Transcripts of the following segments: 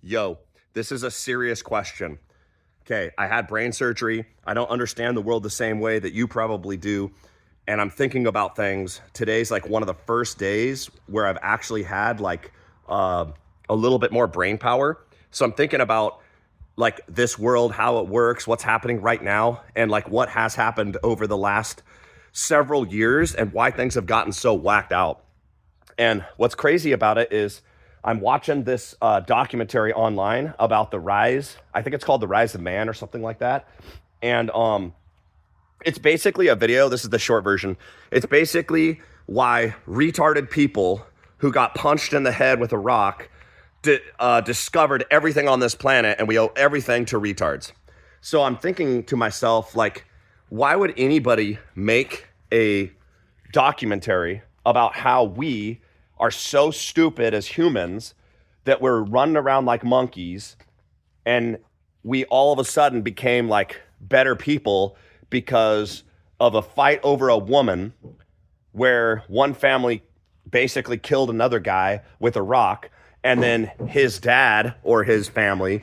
Yo, this is a serious question. Okay, I had brain surgery. I don't understand the world the same way that you probably do. And I'm thinking about things. Today's like one of the first days where I've actually had a little bit more brain power. So I'm thinking about like this world, how it works, what's happening right now, and like what has happened over the last several years and why things have gotten so whacked out. And what's crazy about it is I'm watching this documentary online about the rise. I think it's called The Rise of Man or something like that. And it's basically a video. This is the short version. It's basically why retarded people who got punched in the head with a rock discovered everything on this planet, and we owe everything to retards. So I'm thinking to myself, like, why would anybody make a documentary about how we are so stupid as humans that we're running around like monkeys and we all of a sudden became like better people because of a fight over a woman where one family basically killed another guy with a rock, and then his dad or his family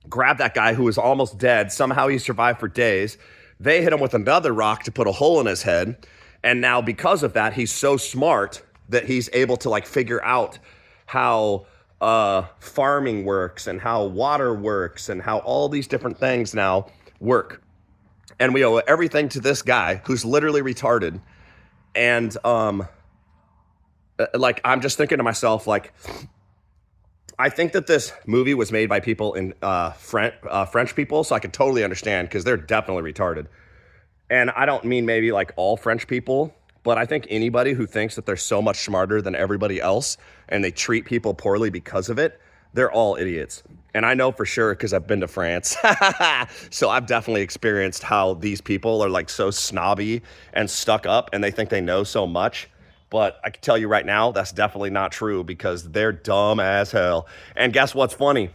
grabbed that guy who was almost dead. Somehow he survived for days. They hit him with another rock to put a hole in his head. And now because of that, he's so smart that he's able to like figure out how farming works and how water works and how all these different things now work. And we owe everything to this guy who's literally retarded. And like, I'm just thinking to myself, like, I think that this movie was made by people in French people, so I can totally understand because they're definitely retarded. And I don't mean maybe like all French people, but I think anybody who thinks that they're so much smarter than everybody else and they treat people poorly because of it, they're all idiots. And I know for sure because I've been to France. So I've definitely experienced how these people are like so snobby and stuck up and they think they know so much. But I can tell you right now, that's definitely not true because they're dumb as hell. And guess what's funny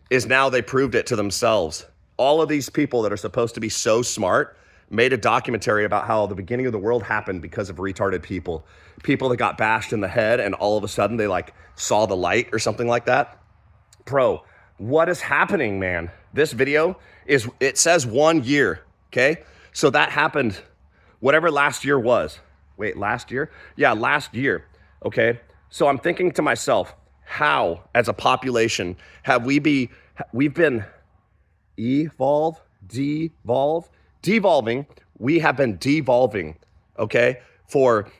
is now they proved it to themselves. All of these people that are supposed to be so smart made a documentary about how the beginning of the world happened because of retarded people. People that got bashed in the head and all of a sudden they like saw the light or something like that. Bro, what is happening, man? This video it says 1 year, okay? So that happened whatever last year was. Wait, last year? Yeah, last year, okay? So I'm thinking to myself, how as a population have we've been devolving. We have been devolving, okay, for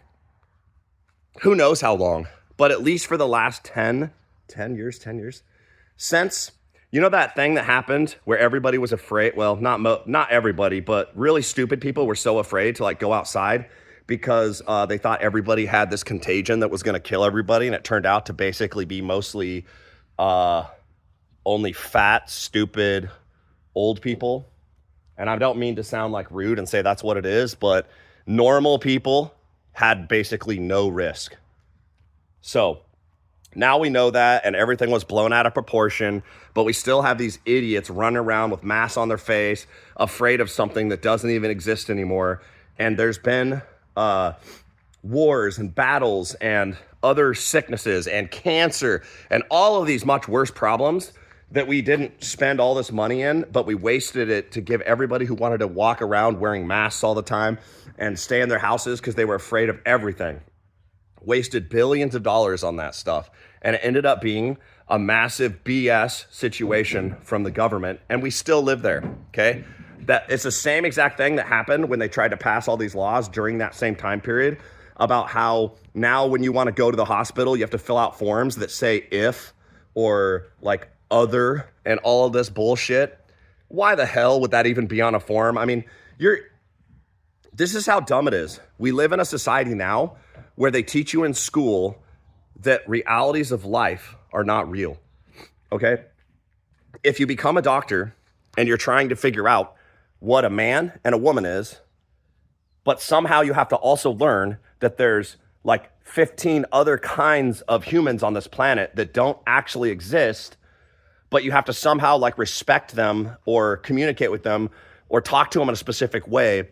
who knows how long, but at least for the last 10 years, since, you know that thing that happened where everybody was afraid, well, not everybody, but really stupid people were so afraid to like go outside because they thought everybody had this contagion that was going to kill everybody, and it turned out to basically be mostly only fat, stupid, old people. And I don't mean to sound like rude and say that's what it is, but normal people had basically no risk. So now we know that, and everything was blown out of proportion, but we still have these idiots running around with masks on their face, afraid of something that doesn't even exist anymore. And there's been wars and battles and other sicknesses and cancer and all of these much worse problems that we didn't spend all this money in, but we wasted it to give everybody who wanted to walk around wearing masks all the time and stay in their houses because they were afraid of everything. Wasted billions of dollars on that stuff. And it ended up being a massive BS situation from the government. And we still live there, okay? That it's the same exact thing that happened when they tried to pass all these laws during that same time period about how now when you want to go to the hospital, you have to fill out forms that say if or like other and all of this bullshit. Why the hell would that even be on a form? I mean, this is how dumb it is. We live in a society now where they teach you in school that realities of life are not real, okay? If you become a doctor and you're trying to figure out what a man and a woman is, but somehow you have to also learn that there's like 15 other kinds of humans on this planet that don't actually exist, but you have to somehow like respect them or communicate with them or talk to them in a specific way.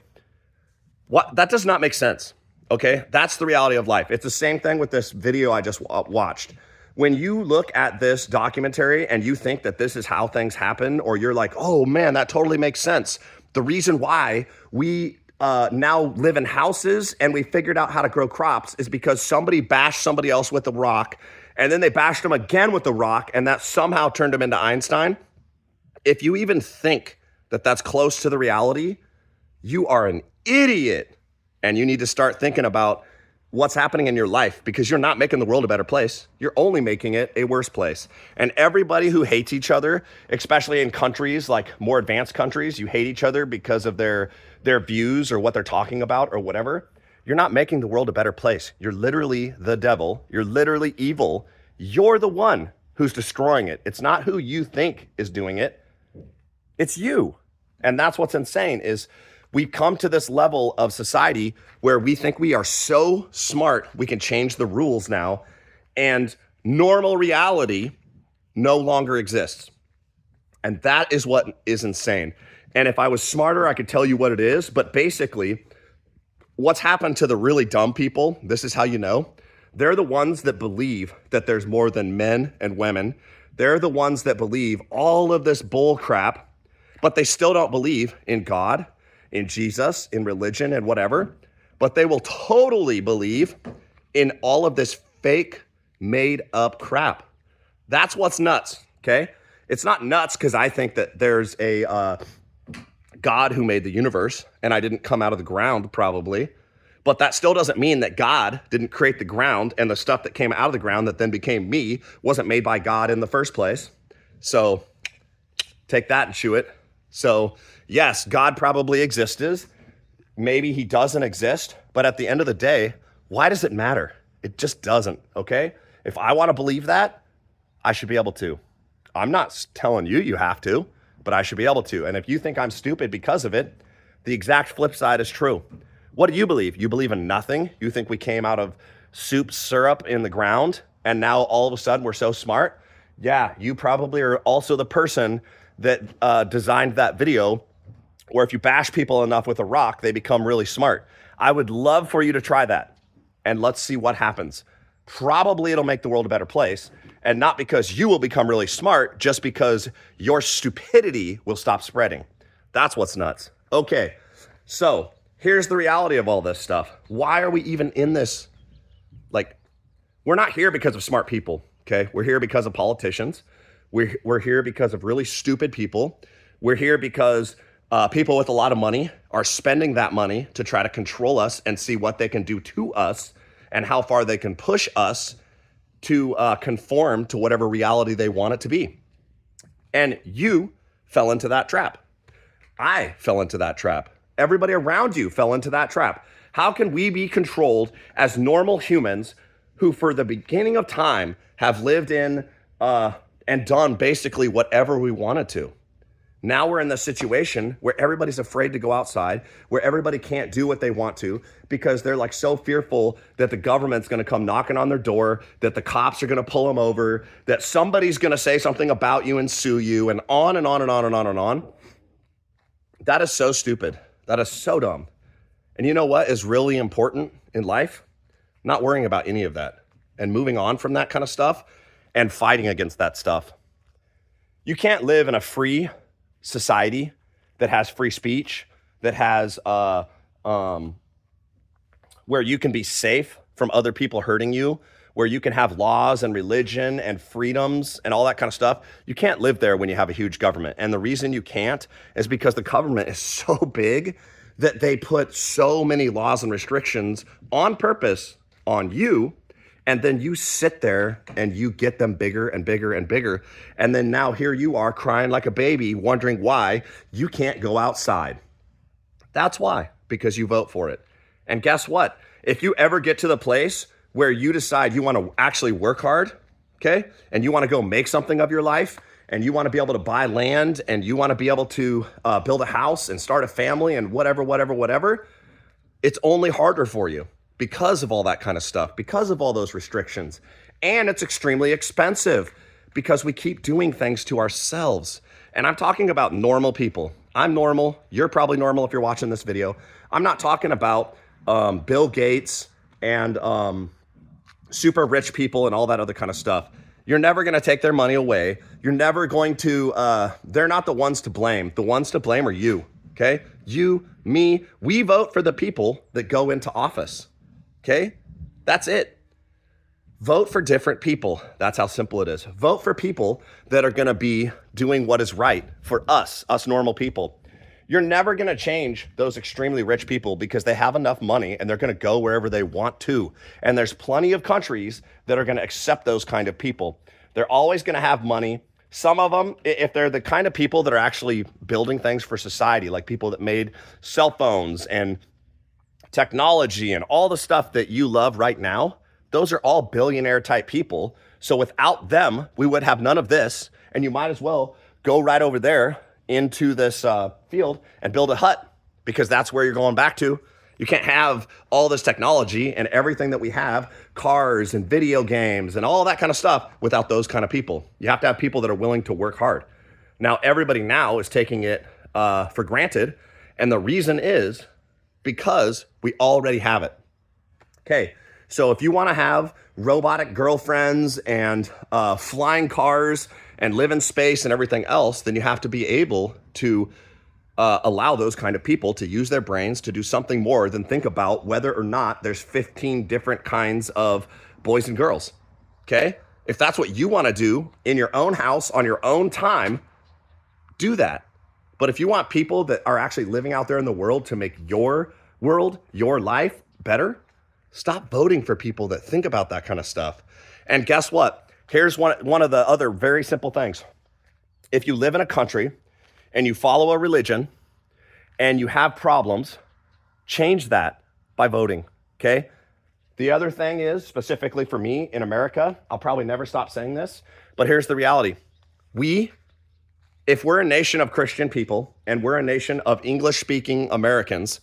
That does not make sense, okay? That's the reality of life. It's the same thing with this video I just watched. when you look at this documentary and you think that this is how things happen, or you're like, oh man, that totally makes sense. The reason why we now live in houses and we figured out how to grow crops is because somebody bashed somebody else with a rock, and then they bashed them again with the rock, and that somehow turned them into Einstein. If you even think that that's close to the reality, you are an idiot. And you need to start thinking about what's happening in your life, because you're not making the world a better place. You're only making it a worse place. And everybody who hates each other, especially in countries like more advanced countries, you hate each other because of their views or what they're talking about or whatever. You're not making the world a better place. You're literally the devil. You're literally evil. You're the one who's destroying it. It's not who you think is doing it. It's you. And that's what's insane is we come to this level of society where we think we are so smart, we can change the rules now, and normal reality no longer exists. And that is what is insane. And if I was smarter, I could tell you what it is. But basically, what's happened to the really dumb people, this is how you know. They're the ones that believe that there's more than men and women. They're the ones that believe all of this bull crap, but they still don't believe in God, in Jesus, in religion, and whatever. But they will totally believe in all of this fake, made up crap. That's what's nuts, okay? It's not nuts because I think that there's a God who made the universe, and I didn't come out of the ground, probably. But that still doesn't mean that God didn't create the ground, and the stuff that came out of the ground that then became me wasn't made by God in the first place. So take that and chew it. So yes, God probably existed. Maybe he doesn't exist. But at the end of the day, why does it matter? It just doesn't, okay? If I want to believe that, I should be able to. I'm not telling you you have to, but I should be able to. And if you think I'm stupid because of it, the exact flip side is true. What do you believe? You believe in nothing? You think we came out of soup syrup in the ground and now all of a sudden we're so smart? Yeah, you probably are also the person that designed that video where if you bash people enough with a rock, they become really smart. I would love for you to try that, and let's see what happens. Probably it'll make the world a better place, and not because you will become really smart, just because your stupidity will stop spreading. That's what's nuts. Okay, so here's the reality of all this stuff. Why are we even in this? Like, we're not here because of smart people, okay? We're here because of politicians. We're here because of really stupid people. We're here because people with a lot of money are spending that money to try to control us and see what they can do to us and how far they can push us to conform to whatever reality they want it to be. And you fell into that trap. I fell into that trap. Everybody around you fell into that trap. How can we be controlled as normal humans who for the beginning of time have lived in and done basically whatever we wanted to? Now we're in the situation where everybody's afraid to go outside, where everybody can't do what they want to because they're like so fearful that the government's going to come knocking on their door, that the cops are going to pull them over, that somebody's going to say something about you and sue you, and on and on and on and on and on. That is so stupid. That is so dumb. And you know what is really important in life? Not worrying about any of that and moving on from that kind of stuff and fighting against that stuff. You can't live in a free society that has free speech, that has where you can be safe from other people hurting you, where you can have laws and religion and freedoms and all that kind of stuff. You can't live there when you have a huge government. And the reason you can't is because the government is so big that they put so many laws and restrictions on purpose on you. And then you sit there and you get them bigger and bigger and bigger. And then now here you are crying like a baby, wondering why you can't go outside. That's why, because you vote for it. And guess what? If you ever get to the place where you decide you want to actually work hard, okay, and you want to go make something of your life, and you want to be able to buy land, and you want to be able to build a house and start a family and whatever, it's only harder for you. Because of all that kind of stuff, because of all those restrictions. And it's extremely expensive because we keep doing things to ourselves. And I'm talking about normal people. I'm normal. You're probably normal if you're watching this video. I'm not talking about Bill Gates and super rich people and all that other kind of stuff. You're never going to take their money away. You're never going to, they're not the ones to blame. The ones to blame are you, okay? You, me, we vote for the people that go into office, okay? That's it. Vote for different people. That's how simple it is. Vote for people that are going to be doing what is right for us normal people. You're never going to change those extremely rich people because they have enough money and they're going to go wherever they want to. And there's plenty of countries that are going to accept those kind of people. They're always going to have money. Some of them, if they're the kind of people that are actually building things for society, like people that made cell phones and technology and all the stuff that you love right now, those are all billionaire type people. So without them, we would have none of this. And you might as well go right over there into this field and build a hut, because that's where you're going back to. You can't have all this technology and everything that we have, cars and video games and all that kind of stuff, without those kind of people. You have to have people that are willing to work hard. Now, everybody now is taking it for granted. And the reason is because we already have it. Okay, so if you want to have robotic girlfriends and flying cars and live in space and everything else, then you have to be able to allow those kind of people to use their brains to do something more than think about whether or not there's 15 different kinds of boys and girls, okay? If that's what you want to do in your own house on your own time, do that. But if you want people that are actually living out there in the world to make your world, your life better, stop voting for people that think about that kind of stuff. And guess what? Here's one of the other very simple things. If you live in a country and you follow a religion and you have problems, change that by voting, okay? The other thing is, specifically for me in America, I'll probably never stop saying this, but here's the reality. If we're a nation of Christian people and we're a nation of English-speaking Americans,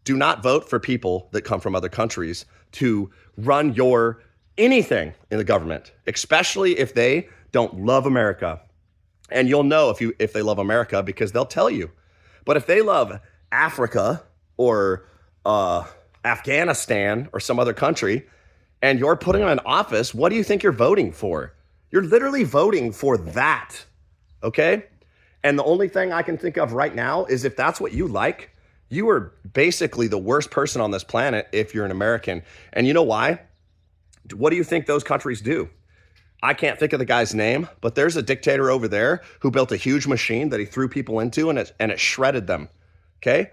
do not vote for people that come from other countries to run your anything in the government, especially if they don't love America. And you'll know if they love America because they'll tell you. But if they love Africa or Afghanistan or some other country and you're putting them in office, what do you think you're voting for? You're literally voting for that, okay? And the only thing I can think of right now is if that's what you like, you are basically the worst person on this planet if you're an American. And you know why? What do you think those countries do? I can't think of the guy's name, but there's a dictator over there who built a huge machine that he threw people into and it shredded them, okay?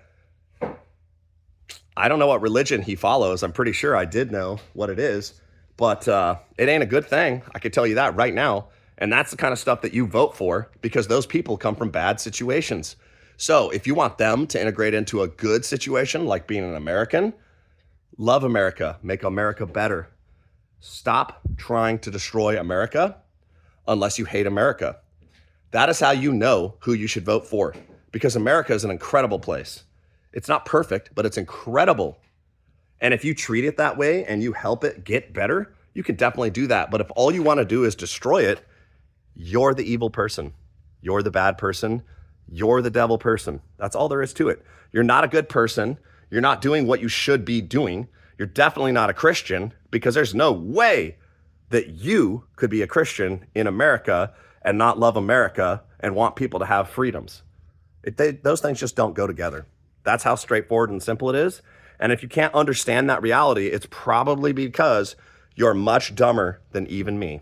I don't know what religion he follows. I'm pretty sure I did know what it is, but it ain't a good thing. I can tell you that right now. And that's the kind of stuff that you vote for because those people come from bad situations. So if you want them to integrate into a good situation, like being an American, love America, make America better. Stop trying to destroy America unless you hate America. That is how you know who you should vote for, because America is an incredible place. It's not perfect, but it's incredible. And if you treat it that way and you help it get better, you can definitely do that. But if all you want to do is destroy it, you're the evil person. You're the bad person. You're the devil person. That's all there is to it. You're not a good person. You're not doing what you should be doing. You're definitely not a Christian, because there's no way that you could be a Christian in America and not love America and want people to have freedoms. Those things just don't go together. That's how straightforward and simple it is. And if you can't understand that reality, it's probably because you're much dumber than even me.